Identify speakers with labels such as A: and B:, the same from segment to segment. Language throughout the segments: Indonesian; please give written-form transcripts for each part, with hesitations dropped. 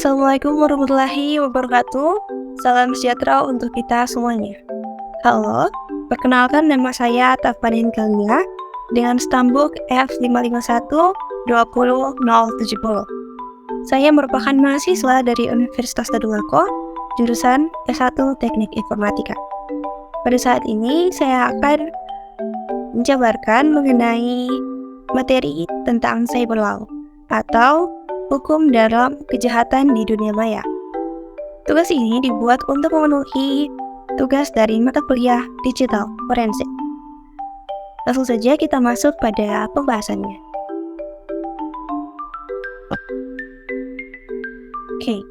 A: Assalamualaikum warahmatullahi wabarakatuh. Salam sejahtera untuk kita semuanya. Halo, perkenalkan nama saya Tafanin Kalia dengan stambuk F551-20070. Saya merupakan mahasiswa dari Universitas Tadulako, jurusan S1 Teknik Informatika. Pada saat ini saya akan menjabarkan mengenai materi tentang cyber law atau hukum dalam kejahatan di dunia maya. Tugas ini dibuat untuk memenuhi tugas dari mata kuliah digital forensik. Langsung saja kita masuk pada pembahasannya. Oke,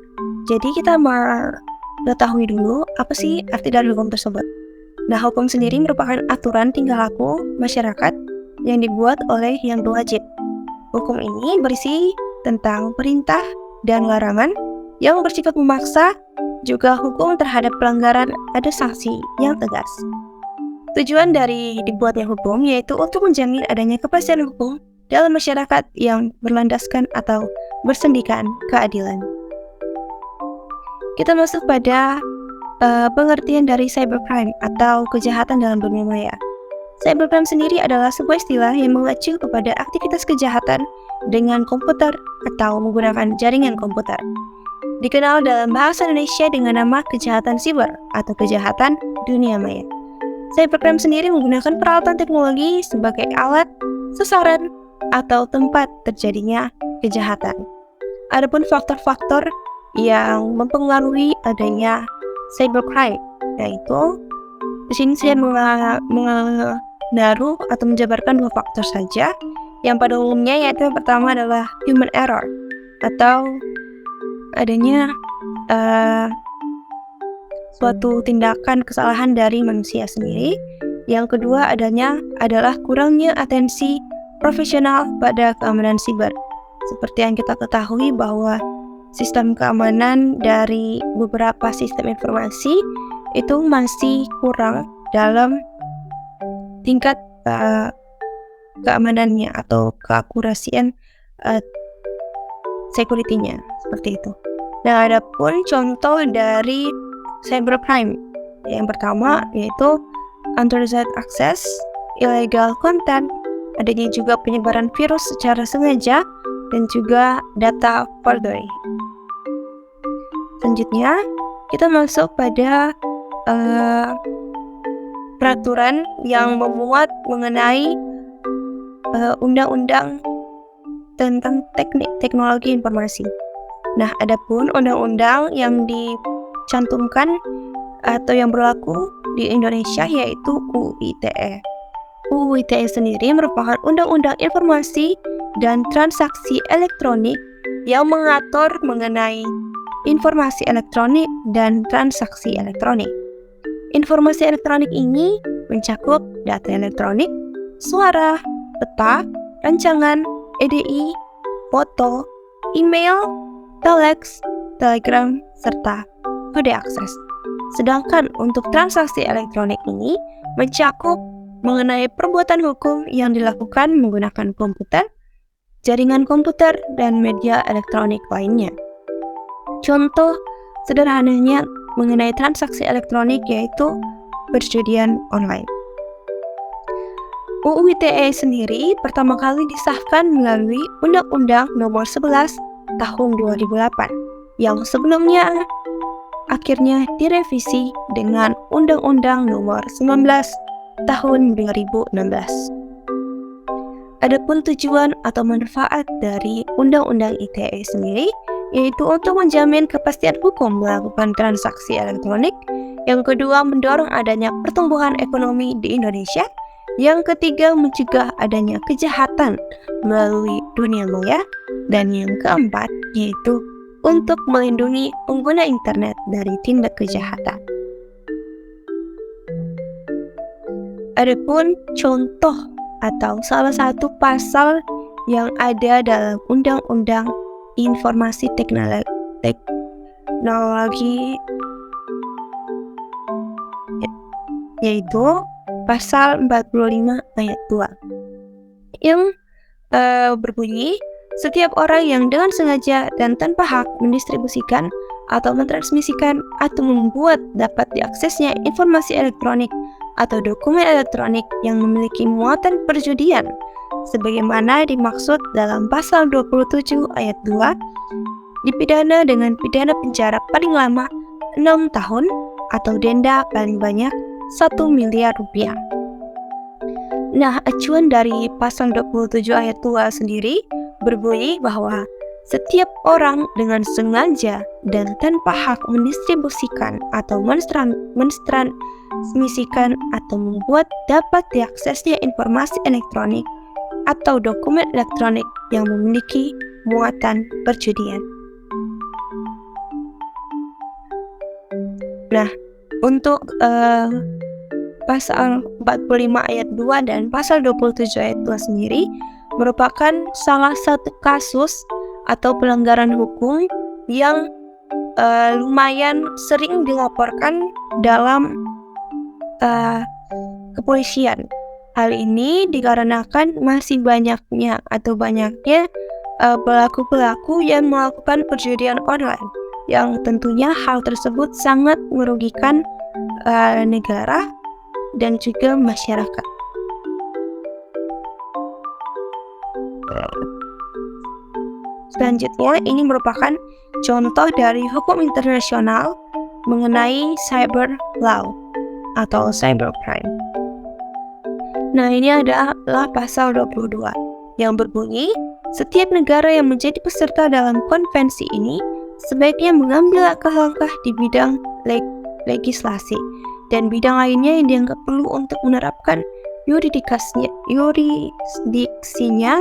A: jadi kita mengetahui dulu apa sih arti dari hukum tersebut. Nah, hukum sendiri merupakan aturan tingkah laku masyarakat yang dibuat oleh yang berwajib. Hukum ini berisi tentang perintah dan larangan yang bersifat memaksa, juga hukum terhadap pelanggaran ada sanksi yang tegas. Tujuan dari dibuatnya hukum yaitu untuk menjamin adanya kepastian hukum dalam masyarakat yang berlandaskan atau bersendikan keadilan. Kita masuk pada pengertian dari cybercrime atau kejahatan dalam dunia maya. Cybercrime sendiri adalah sebuah istilah yang mengacu kepada aktivitas kejahatan dengan komputer atau menggunakan jaringan komputer. Dikenal dalam bahasa Indonesia dengan nama kejahatan siber atau kejahatan dunia maya. Cybercrime sendiri menggunakan peralatan teknologi sebagai alat, sasaran, atau tempat terjadinya kejahatan. Adapun faktor-faktor yang mempengaruhi adanya cybercrime, yaitu di sini saya menaruh atau menjabarkan dua faktor saja. Yang pada umumnya yaitu yang pertama adalah human error atau adanya suatu tindakan kesalahan dari manusia sendiri. Yang kedua adalah kurangnya atensi profesional pada keamanan siber. Seperti yang kita ketahui bahwa sistem keamanan dari beberapa sistem informasi itu masih kurang dalam tingkat keamanannya atau keakurasian security-nya, seperti itu. Nah, ada pun contoh dari cybercrime. Yang pertama yaitu unauthorized access, illegal content, adanya juga penyebaran virus secara sengaja, dan juga data forgery. Selanjutnya, kita masuk pada peraturan yang memuat mengenai undang-undang tentang teknologi informasi. Nah, adapun undang-undang yang dicantumkan atau yang berlaku di Indonesia yaitu UU ITE. UU ITE sendiri merupakan undang-undang informasi dan transaksi elektronik yang mengatur mengenai informasi elektronik dan transaksi elektronik. Informasi elektronik ini mencakup data elektronik, suara, peta, rancangan, EDI, foto, email, telex, telegram, serta kode akses. Sedangkan untuk transaksi elektronik ini mencakup mengenai perbuatan hukum yang dilakukan menggunakan komputer, jaringan komputer, dan media elektronik lainnya. Contoh sederhananya mengenai transaksi elektronik yaitu perjudian online. UU ITE sendiri pertama kali disahkan melalui Undang-Undang Nomor 11 Tahun 2008 yang sebelumnya akhirnya direvisi dengan Undang-Undang Nomor 19 Tahun 2016. Adapun tujuan atau manfaat dari Undang-Undang ITE sendiri yaitu untuk menjamin kepastian hukum melakukan transaksi elektronik. Yang kedua, mendorong adanya pertumbuhan ekonomi di Indonesia. Yang ketiga, mencegah adanya kejahatan melalui dunia maya. Dan yang keempat, yaitu untuk melindungi pengguna internet dari tindak kejahatan. Adapun contoh atau salah satu pasal yang ada dalam Undang-Undang Informasi Teknologi yaitu pasal 45 ayat 2 yang berbunyi Setiap orang yang dengan sengaja dan tanpa hak mendistribusikan atau mentransmisikan atau membuat dapat diaksesnya informasi elektronik atau dokumen elektronik yang memiliki muatan perjudian sebagaimana dimaksud dalam pasal 27 ayat 2 dipidana dengan pidana penjara paling lama 6 tahun atau denda paling banyak 1 miliar rupiah. Nah, acuan dari pasal 27 ayat 2 sendiri berbunyi bahwa setiap orang dengan sengaja dan tanpa hak mendistribusikan atau mentransmisikan atau membuat dapat diaksesnya informasi elektronik atau dokumen elektronik yang memiliki muatan perjudian. Nah, untuk pasal 45 ayat 2 dan pasal 27 ayat 2 sendiri merupakan salah satu kasus atau pelanggaran hukum yang lumayan sering dilaporkan dalam kepolisian. Hal ini dikarenakan masih banyaknya pelaku-pelaku yang melakukan perjudian online, yang tentunya hal tersebut sangat merugikan negara dan juga masyarakat. Selanjutnya, ini merupakan contoh dari hukum internasional mengenai cyber law atau cybercrime. Nah, ini adalah pasal 22 yang berbunyi, setiap negara yang menjadi peserta dalam konvensi ini sebaiknya mengambil langkah-langkah di bidang legislasi dan bidang lainnya yang dianggap perlu untuk menerapkan yurisdiksinya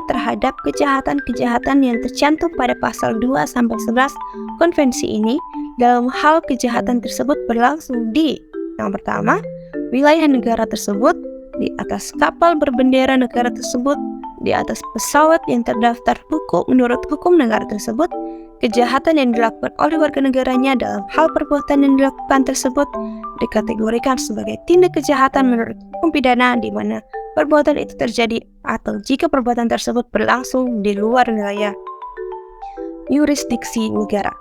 A: terhadap kejahatan-kejahatan yang tercantum pada pasal 2-11 konvensi ini dalam hal kejahatan tersebut berlangsung di yang pertama, wilayah negara tersebut, di atas kapal berbendera negara tersebut, di atas pesawat yang terdaftar hukum menurut hukum negara tersebut, kejahatan yang dilakukan oleh warga negaranya dalam hal perbuatan yang dilakukan tersebut dikategorikan sebagai tindak kejahatan menurut hukum pidana di mana perbuatan itu terjadi atau jika perbuatan tersebut berlangsung di luar wilayah yurisdiksi negara.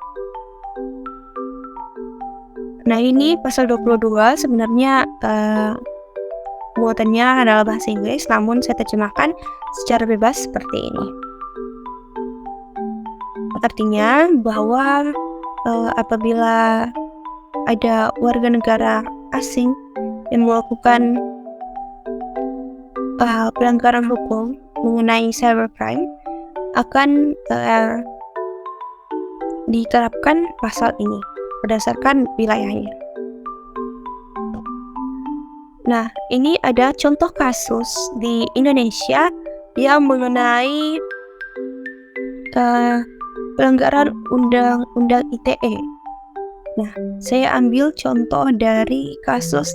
A: Nah, ini pasal 22 sebenarnya muatannya adalah bahasa Inggris, namun saya terjemahkan secara bebas seperti ini. Artinya bahwa apabila ada warga negara asing yang melakukan pelanggaran hukum mengenai cybercrime akan diterapkan pasal ini berdasarkan wilayahnya. Nah, ini ada contoh kasus di Indonesia yang mengenai pelanggaran Undang-Undang ITE. Nah, saya ambil contoh dari kasus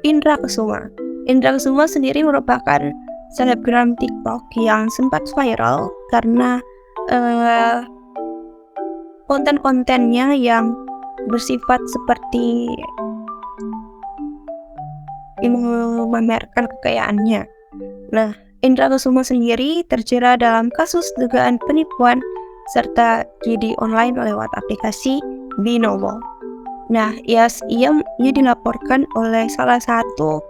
A: Indra Kesuma. Indra Kesuma sendiri merupakan selebgram TikTok yang sempat viral karena konten-kontennya yang bersifat seperti memamerkan kekayaannya. Nah, Indra Kesuma sendiri terjerat dalam kasus dugaan penipuan serta judi online lewat aplikasi Binomo. Nah, ia dilaporkan oleh salah satu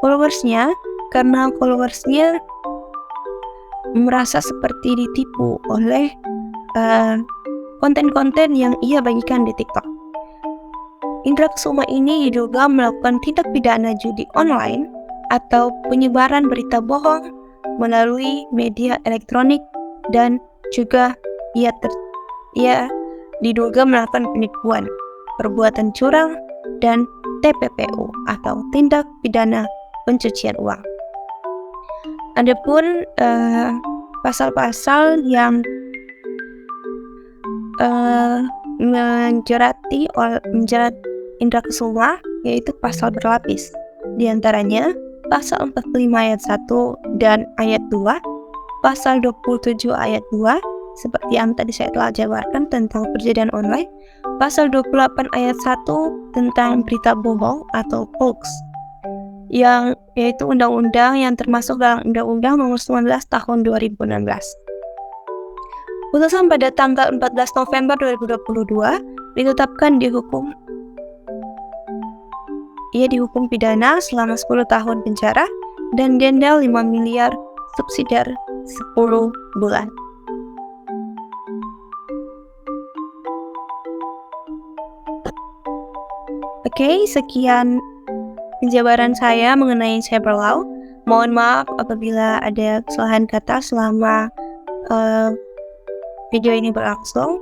A: followersnya karena followersnya merasa seperti ditipu oleh konten-konten yang ia bagikan di TikTok. Indra Kesuma ini diduga melakukan tindak pidana judi online atau penyebaran berita bohong melalui media elektronik dan juga ia diduga melakukan penipuan, perbuatan curang, dan TPPU atau tindak pidana pencucian uang. Adapun pasal-pasal yang menjerat Indra Kesuma yaitu pasal berlapis. Di antaranya pasal 45 ayat 1 dan ayat 2, pasal 27 ayat 2 seperti yang tadi saya telah jabarkan tentang perjudian online, pasal 28 ayat 1 tentang berita bohong atau hoax, yang yaitu undang-undang yang termasuk dalam Undang-Undang Nomor 19 Tahun 2016. Putusan pada tanggal 14 November 2022 ditetapkan ia dihukum pidana selama 10 tahun penjara dan denda 5 miliar subsidiar 10 bulan. Oke, sekian penjabaran saya mengenai cyber law. Mohon maaf apabila ada kesalahan kata selama video ini berlangsung.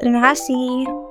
A: Terima kasih.